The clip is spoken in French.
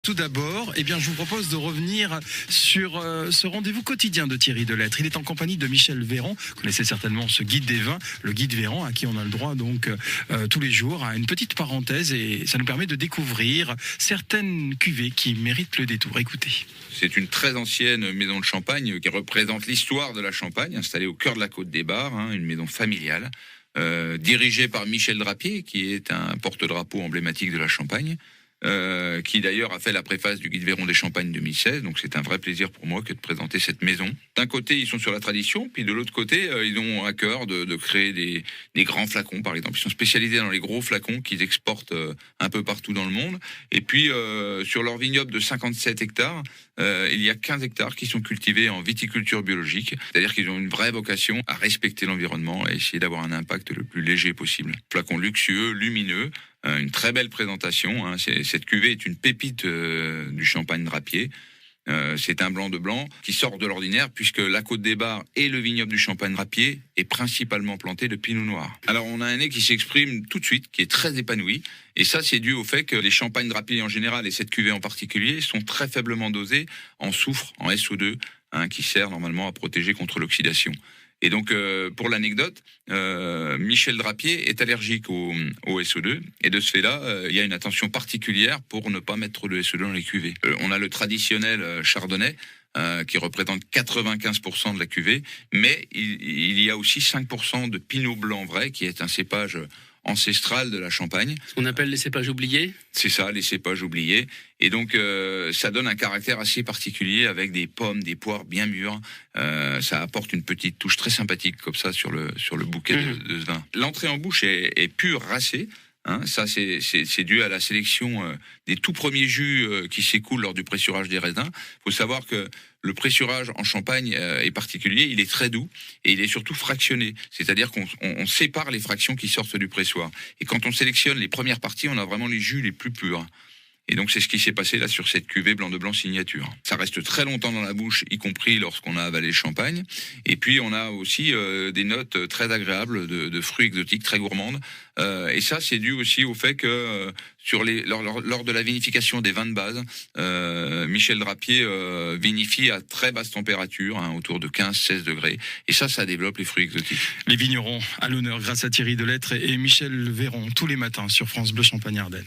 Tout d'abord, je vous propose de revenir sur ce rendez-vous quotidien de Thierry Delettre. Il est en compagnie de Michel Véran. Vous connaissez certainement ce guide des vins, le guide Véran, à qui on a le droit donc tous les jours à une petite parenthèse, et ça nous permet de découvrir certaines cuvées qui méritent le détour. Écoutez. C'est une très ancienne maison de champagne qui représente l'histoire de la Champagne, installée au cœur de la Côte des Bars, une maison familiale, dirigée par Michel Drapier, qui est un porte-drapeau emblématique de la Champagne, qui d'ailleurs a fait la préface du guide Véran des Champagnes 2016, donc c'est un vrai plaisir pour moi que de présenter cette maison. D'un côté, ils sont sur la tradition, puis de l'autre côté, ils ont à cœur de créer des grands flacons, par exemple. Ils sont spécialisés dans les gros flacons qu'ils exportent un peu partout dans le monde. Et puis, sur leur vignoble de 57 hectares, il y a 15 hectares qui sont cultivés en viticulture biologique, c'est-à-dire qu'ils ont une vraie vocation à respecter l'environnement et essayer d'avoir un impact le plus léger possible. Flacons luxueux, lumineux, une très belle présentation. Cette cuvée est une pépite du champagne Drapier. C'est un blanc de blanc qui sort de l'ordinaire, puisque la Côte des Bars et le vignoble du champagne Drapier est principalement planté de pinot noir. Alors on a un nez qui s'exprime tout de suite, qui est très épanoui, et ça c'est dû au fait que les champagnes Drapier en général et cette cuvée en particulier sont très faiblement dosés en soufre, en SO2, qui sert normalement à protéger contre l'oxydation. Et donc, pour l'anecdote, Michel Drapier est allergique au SO2. Et de ce fait-là, il y a une attention particulière pour ne pas mettre trop de SO2 dans les cuvées. On a le traditionnel chardonnay, qui représente 95% de la cuvée. Mais il y a aussi 5% de pinot blanc vrai, qui est un cépage ancestral de la Champagne. Ce qu'on appelle les cépages oubliés. C'est ça, les cépages oubliés. Et donc, ça donne un caractère assez particulier avec des pommes, des poires bien mûres. Ça apporte une petite touche très sympathique comme ça sur le bouquet de ce vin. L'entrée en bouche est pure, racée. Ça, c'est dû à la sélection des tout premiers jus qui s'écoulent lors du pressurage des raisins. Il faut savoir que le pressurage en Champagne est particulier, il est très doux et il est surtout fractionné. C'est-à-dire qu'on sépare les fractions qui sortent du pressoir. Et quand on sélectionne les premières parties, on a vraiment les jus les plus purs. Et donc c'est ce qui s'est passé là sur cette cuvée blanc de blanc signature. Ça reste très longtemps dans la bouche, y compris lorsqu'on a avalé le champagne. Et puis on a aussi des notes très agréables de fruits exotiques, très gourmandes. Et ça c'est dû aussi au fait que lors de la vinification des vins de base, Michel Drapier vinifie à très basse température, autour de 15-16 degrés. Et ça développe les fruits exotiques. Les vignerons à l'honneur grâce à Thierry Delettre et Michel Véran tous les matins sur France Bleu Champagne-Ardenne.